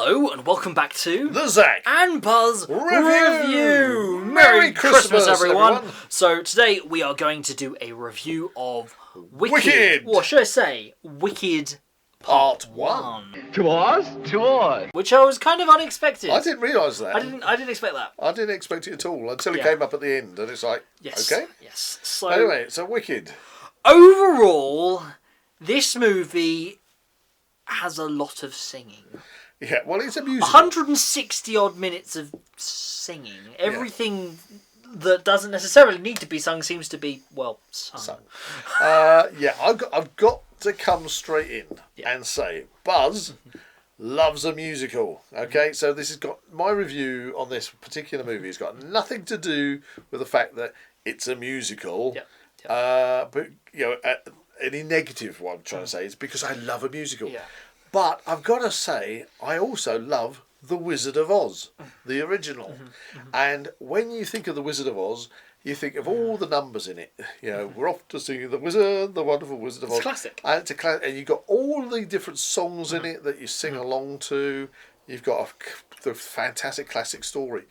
Hello and welcome back to the Zak and Buzz Review. Merry Christmas, everyone. everyone! So today we are going to do a review of Wicked. Or should I say, Wicked Part 1. To us. Which I was kind of unexpected. I didn't realise that. I didn't expect that. I didn't expect it at all until it Yeah. came up at the end, and it's like, Yes. okay. Yes. So Anyway, so Wicked. overall, this movie has a lot of singing. Yeah, well, it's a musical. 160 odd minutes of singing. Everything that doesn't necessarily need to be sung seems to be, well, sung. Yeah, I've got to come straight in and say, Buzz loves a musical. Okay, so this has got my review on this particular movie has got nothing to do with the fact that it's a musical. But any negative what I'm trying to say is because I love a musical. Yeah. But I've got to say, I also love The Wizard of Oz, the original. And when you think of The Wizard of Oz, you think of all the numbers in it. You know, we're off to see The Wizard, the Wonderful Wizard of Oz. It's classic. And and you've got all the different songs in it that you sing along to. You've got the fantastic classic story.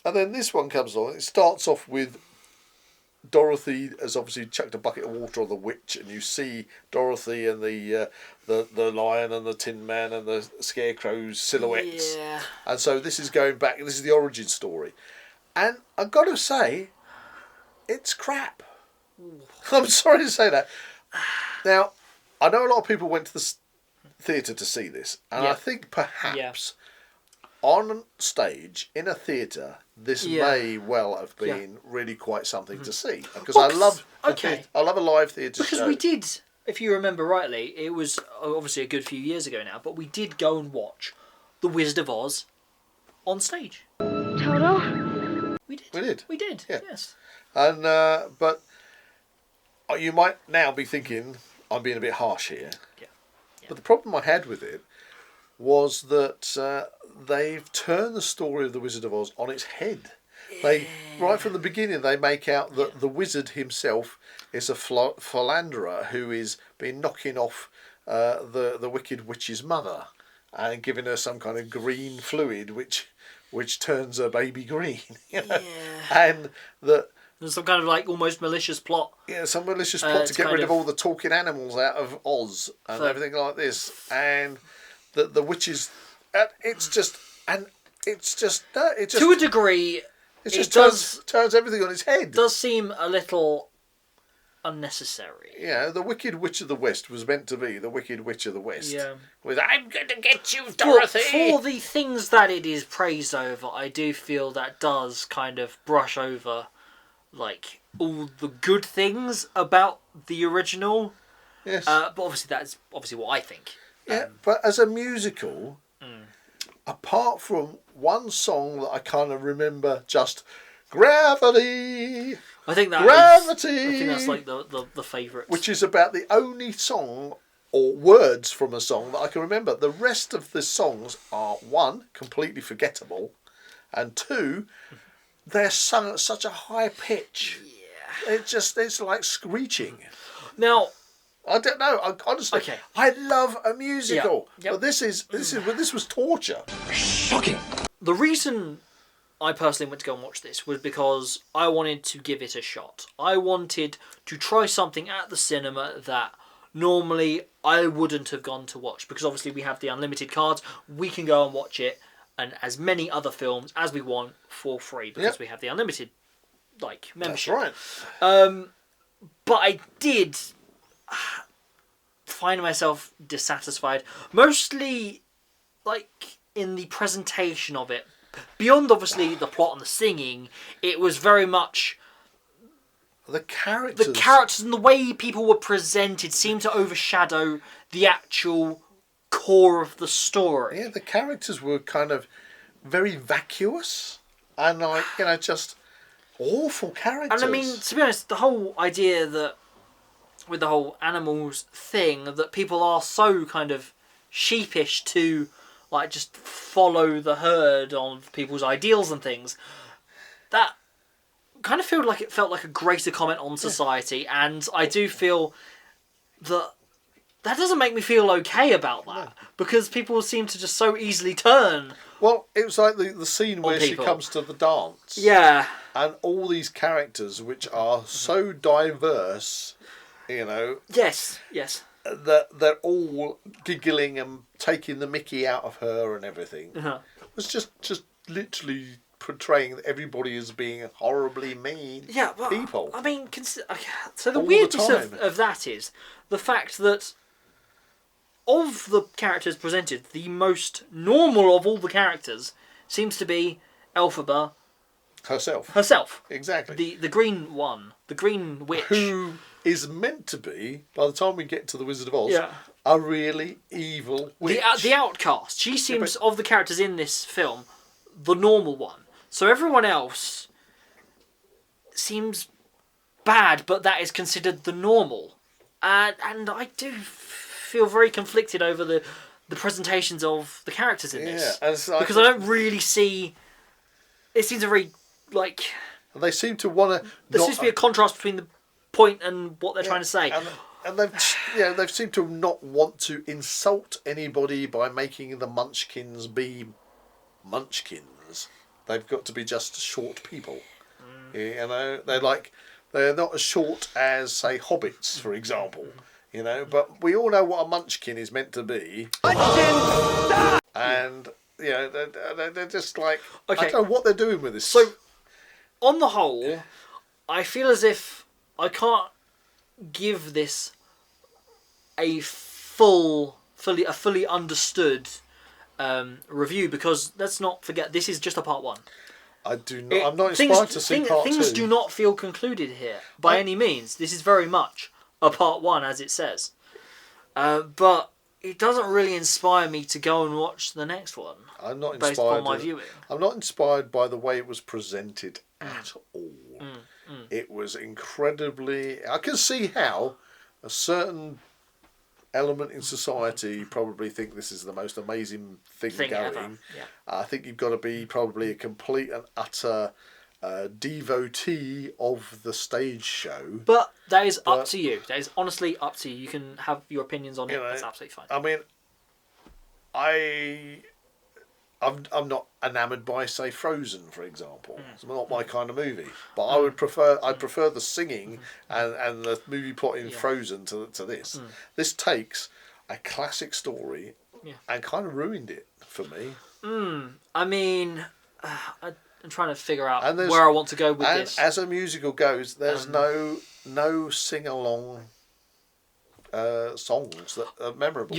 And then this one comes along. It starts off with Dorothy has obviously chucked a bucket of water on the witch, and you see Dorothy and the lion and the Tin Man and the Scarecrow's silhouettes. Yeah. And so this is going back. This is the origin story, and I've got to say, it's crap. I'm sorry to say that. Now, I know a lot of people went to the theatre to see this, and I think perhaps on stage in a theatre, this may well have been really quite something to see, because I love I love a live theatre show. Because we did, if you remember rightly, it was obviously a good few years ago now, but we did go and watch The Wizard of Oz on stage. Toto? We did. We did. We did. Yeah. Yes. And but you might now be thinking I'm being a bit harsh here. Yeah. But the problem I had with it was that they've turned the story of the Wizard of Oz on its head. They right from the beginning they make out that the wizard himself is a philanderer who is been knocking off the Wicked Witch's mother and giving her some kind of green fluid which turns her baby green. You know? And that. There's some kind of like almost malicious plot. Yeah, some malicious plot to get rid of all the talking animals out of Oz and everything like this. And the witches, it just To a degree, it just turns everything on its head. Does seem a little unnecessary. Yeah, the Wicked Witch of the West was meant to be the Wicked Witch of the West. Yeah. With I'm going to get you, Dorothy. For the things that it is praised over, I do feel that does kind of brush over like all the good things about the original. Yes. But obviously that's obviously what I think. Yeah, but as a musical, apart from one song that I kind of remember, just Gravity. I think that Gravity. I think that's like the favourite. Which is about the only song or words from a song that I can remember. The rest of the songs are, one, completely forgettable, and two, they're sung at such a high pitch. Yeah. It's like screeching. Now, I don't know. Honestly, I love a musical, but this was torture. Shocking. The reason I personally went to go and watch this was because I wanted to give it a shot. I wanted to try something at the cinema that normally I wouldn't have gone to watch, because obviously we have the unlimited cards. We can go and watch it and as many other films as we want for free because we have the unlimited membership. That's right. But I did find myself dissatisfied, mostly in the presentation of it. Beyond obviously the plot and the singing, it was very much the characters. The characters and the way people were presented seemed to overshadow the actual core of the story. Yeah, the characters were kind of very vacuous and just awful characters. And I mean, to be honest, the whole idea that with the whole animals thing, that people are so kind of sheepish to just follow the herd on people's ideals and things, that kind of felt like a greater comment on society. And I do feel that that doesn't make me feel okay about that because people seem to just so easily turn. Well, it was like the scene where she people. comes to the dance. Yeah. And all these characters, which are so diverse, you know. Yes. That they're all giggling and taking the mickey out of her and everything. Uh-huh. It was just literally portraying everybody as being horribly mean people. I mean, so the All the weirdness time. of that is the fact that of the characters presented, the most normal of all the characters seems to be Elphaba herself. Exactly. The green one, the green witch. Who is meant to be, by the time we get to the Wizard of Oz, a really evil witch. The outcast. She seems, of the characters in this film, the normal one. So everyone else seems bad, but that is considered the normal. And I do feel very conflicted over the presentations of the characters in this. Because I don't really see... It seems a very, like... They seem to want to... There seems to be a contrast between the point and what they're trying to say. And they've seemed to not want to insult anybody by making the Munchkins be Munchkins. They've got to be just short people. You know, they're not as short as, say, hobbits, for example. You know, but we all know what a Munchkin is meant to be. Munchkin! And, you know, they're just like... Okay. I don't know what they're doing with this. So, on the whole, I feel as if I can't give this a fully understood review, because let's not forget, this is just a part one. I'm not inspired to see part two. Things do not feel concluded here by any means. This is very much a part one, as it says. But it doesn't really inspire me to go and watch the next one. I'm not based inspired on my viewing. I'm not inspired by the way it was presented at all. It was incredibly... I can see how a certain element in society probably think this is the most amazing thing going. Ever. Yeah. I think you've got to be probably a complete and utter devotee of the stage show. But that is up to you. That is honestly up to you. You can have your opinions on it. That's absolutely fine. I mean, I'm not enamoured by, say, Frozen, for example. It's not my kind of movie. But I'd prefer the singing and the movie plot in Frozen to this. This takes a classic story and kind of ruined it for me. I mean, I'm trying to figure out where I want to go with this. As a musical goes, there's no sing-along songs that are memorable.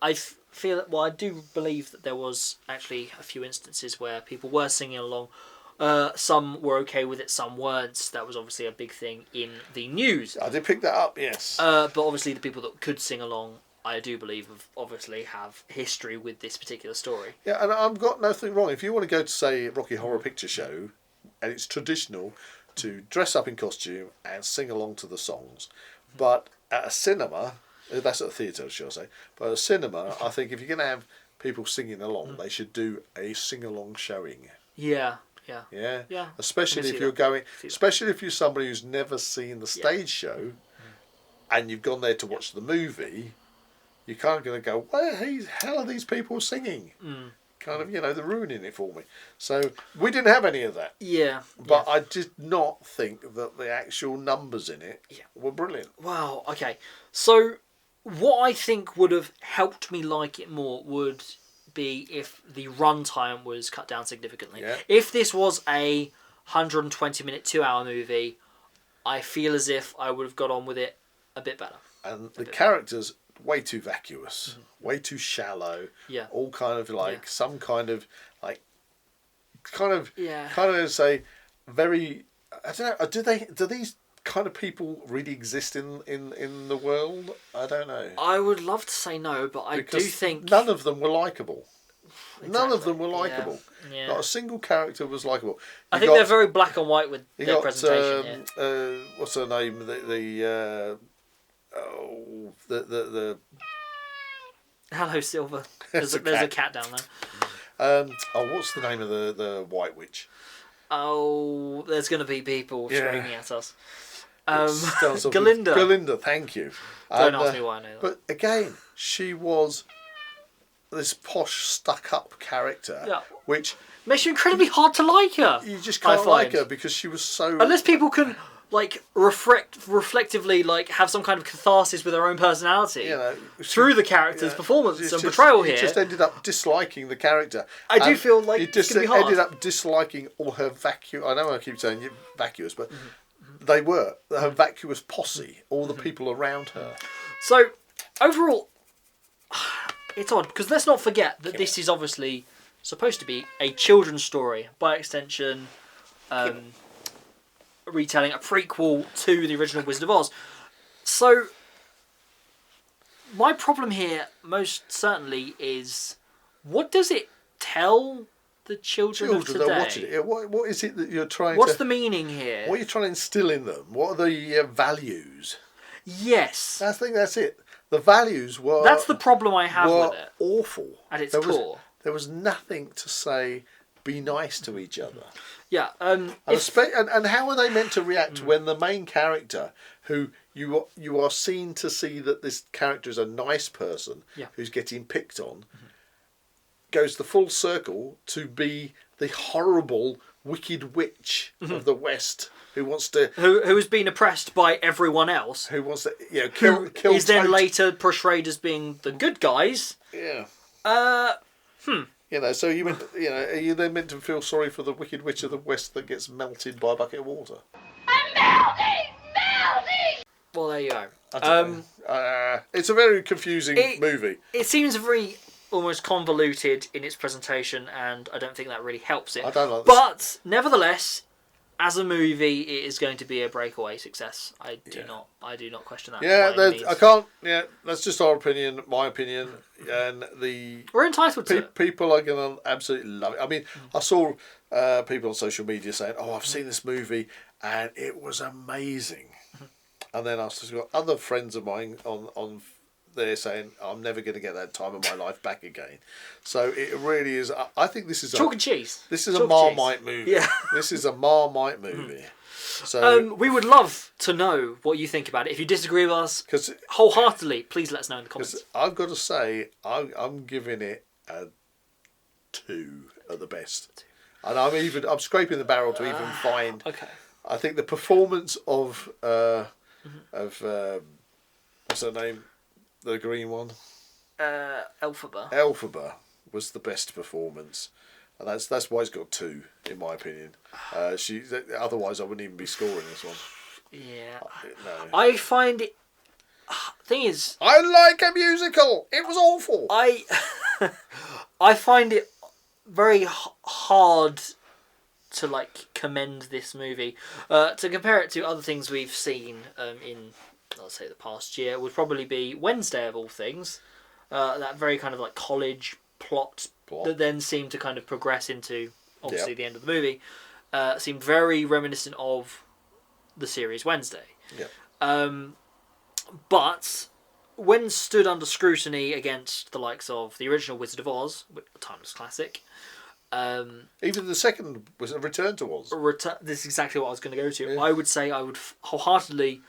I feel that. Well, I do believe that there was actually a few instances where people were singing along. Some were okay with it, some weren't. That was obviously a big thing in the news. I did pick that up, yes. But obviously, the people that could sing along, I do believe, have history with this particular story. Yeah, and I've got nothing wrong. If you want to go to, say, Rocky Horror Picture Show, and it's traditional to dress up in costume and sing along to the songs, but at a cinema, that's at a theatre, shall I say, but at a cinema, I think if you're going to have people singing along, they should do a sing-along showing. Yeah. Especially if you're going, especially if you're somebody who's never seen the stage show, and you've gone there to watch the movie, you're kind of going to go, where the hell are these people singing? Kind of, they're ruining it for me. So we didn't have any of that. Yeah. But I did not think that the actual numbers in it were brilliant. Wow. Okay. So what I think would have helped me like it more would be if the runtime was cut down significantly. Yeah. If this was a 120-minute, 2-hour movie, I feel as if I would have got on with it a bit better. And the characters, way too vacuous, way too shallow. Yeah. All kind of like some kind of like, kind of say, very. I don't know. Do these kind of people really exist in the world? I don't know. I would love to say no, but I do think none of them were likable. Exactly. None of them were likable. Yeah. Not a single character was likable. I think they're very black and white with their presentation. What's her name? The Hello, Silver. There's a cat down there. What's the name of the White Witch? Oh, there's going to be people screaming at us. Starts off with Galinda. Galinda, thank you. Don't ask me why I know that. But again, she was this posh, stuck-up character, Yeah. which Makes you incredibly hard to like her. you just I can't like find. her because she was so... Unless people can, like, reflectively, like, have some kind of catharsis with their own personality You know, through the character's yeah, performance it's and just- portrayal you here. just ended up disliking the character. I do And feel like you it's just gonna be hard. ended up disliking all her vacuous. I know I keep saying vacuous, but Mm-hmm. they were her vacuous posse, all the people around her. So, overall, it's odd, because let's not forget that this is obviously supposed to be a children's story. By extension, retelling a prequel to the original Wizard of Oz. So, my problem here, most certainly, is what does it tell the children of Children are today? watching it. What is it that you're trying What's to... the meaning here? What are you trying to instill in them? What are the values? Yes. I think that's it. The values were... That's the problem I have were with it. awful. At its There core. there was nothing to say, be nice to each other. Yeah. And how are they meant to react when the main character, who you are seen to see that this character is a nice person Yeah. who's getting picked on, goes the full circle to be the horrible, wicked witch of the West who wants to... who has been oppressed by everyone else, Who wants to who kill is then Toad. later portrayed as being the good guys. Yeah. Hmm. You know, so are you then meant to feel sorry for the wicked witch of the West that gets melted by a bucket of water? Well, there you go. I don't know. It's a very confusing movie. It seems very almost convoluted in its presentation, and I don't think that really helps it. I don't like this. But nevertheless, as a movie, it is going to be a breakaway success. I do not question that. Yeah, by any means. I can't. Yeah, that's just our opinion, my opinion, and We're entitled to it. people are going to absolutely love it. I mean, I saw people on social media saying, "Oh, I've seen this movie and it was amazing," and then I've just got other friends of mine on there saying, "I'm never going to get that time of my life back again." So it really is. I think this is Chalk and cheese. This is Chalk a and Marmite cheese. movie. Yeah. This is a Marmite movie. So We would love to know what you think about it. If you disagree with us because wholeheartedly, please let us know in the comments. I've got to say, I'm giving it a 2 at the best, and I'm scraping the barrel to even find. Okay. I think the performance of what's her name, the green one, Elphaba. Elphaba, was the best performance, and that's why it's got 2 in my opinion. Otherwise I wouldn't even be scoring this one. Yeah. No. I find it. Thing is, I like a musical. It was awful. I find it very hard to like commend this movie. To compare it to other things we've seen in, let's say, the past year, would probably be Wednesday of all things. That very kind of like college plot that then seemed to kind of progress into obviously the end of the movie. Seemed very reminiscent of the series Wednesday. Yeah. But when stood under scrutiny against the likes of the original Wizard of Oz, a timeless classic, Even the second was a Return to Oz. this is exactly what I was going to go to. Yeah. I would say I would wholeheartedly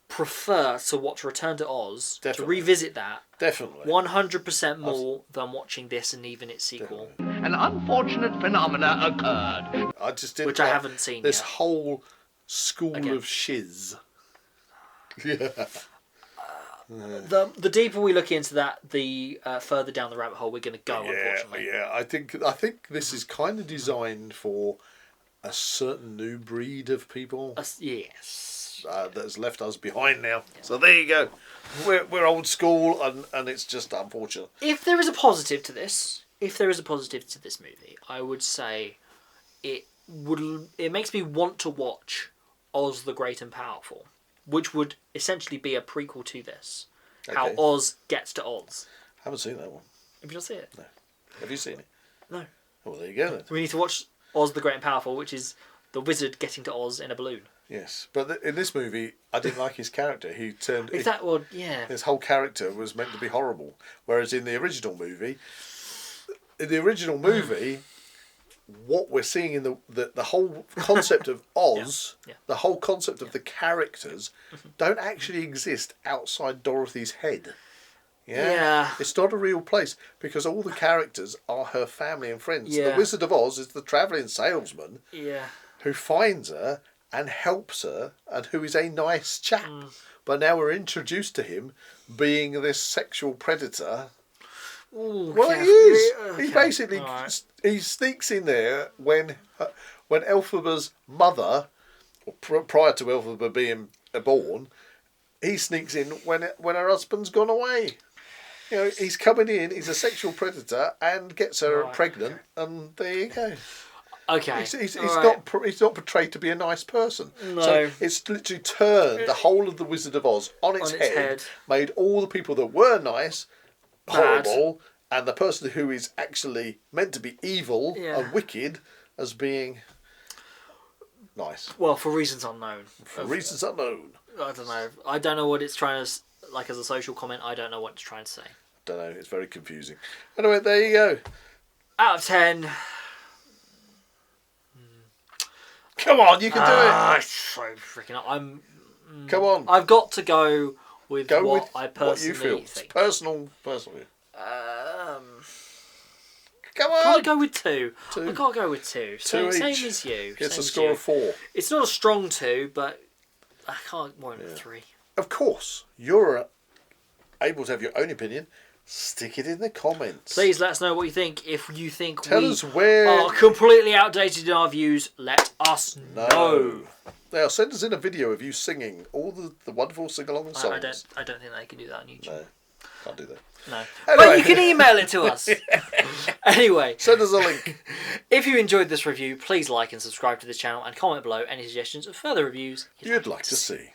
prefer to watch Return to Oz, to revisit that, Definitely. 100% more than watching this and even its sequel. An unfortunate phenomena occurred. I just didn't Which I like haven't seen this yet. whole school Again. of shiz. Yeah. The deeper we look into that, the further down the rabbit hole we're going to go, unfortunately. Yeah. I think this is kind of designed for a certain new breed of people Yes. that's left us behind now. So there you go. We're old school, and it's just unfortunate. If there is a positive to this, movie, I would say it makes me want to watch Oz the Great and Powerful, which would essentially be a prequel to this. How Okay. Oz gets to Oz. Haven't seen that one. Have you not seen it? No. Have you seen it? No. Well, there you go then. We need to watch Oz the Great and Powerful, which is the wizard getting to Oz in a balloon. Yes, but in this movie, I didn't like his character. He turned. Yeah. His whole character was meant to be horrible, whereas in the original movie, what we're seeing in the whole concept of Oz, Yeah. the whole concept of the characters, don't actually exist outside Dorothy's head. Yeah. It's not a real place because all the characters are her family and friends. Yeah. The Wizard of Oz is the travelling salesman Yeah. who finds her and helps her and who is a nice chap. But now we're introduced to him being this sexual predator. Ooh, Well, okay. he is. Okay. He basically All right. he sneaks in there when Elphaba's mother, or prior to Elphaba being born, he sneaks in when her husband's gone away. You know, he's coming in. He's a sexual predator and gets her Right. pregnant, and there you go. Okay. He's All right. he's not portrayed to be a nice person. No. So it's literally turned the whole of the Wizard of Oz on its head, made all the people that were nice Bad. horrible, and the person who is actually meant to be evil Yeah. and wicked as being nice. Well, for reasons unknown. For reasons unknown. I don't know. I don't know what it's trying to like as a social comment. I don't know what it's trying to say. Don't know, it's very confusing. Anyway, there you go. Out of 10. Come on, you can do It's so freaking. it. Come on. I've got to go with Go what with I what personally you feel. It's think. personal. Come Gotta on. go with 2. Two. I gotta go with 2. Two Same each. as you. It's same a as score you. of 4. It's not a strong 2, but I can't more than 3. Of course, you're able to have your own opinion. Stick it in the comments. Please let us know what you think. If you think Tell we us where. are completely outdated in our views, let us know. Now send us in a video of you singing all the wonderful sing-along songs. I don't think they can do that on YouTube. No, can't do that. No. Anyway. But you can email it to us. Anyway, Send us a link. if you enjoyed this review, please like and subscribe to this channel and comment below any suggestions of further reviews You'd like to see.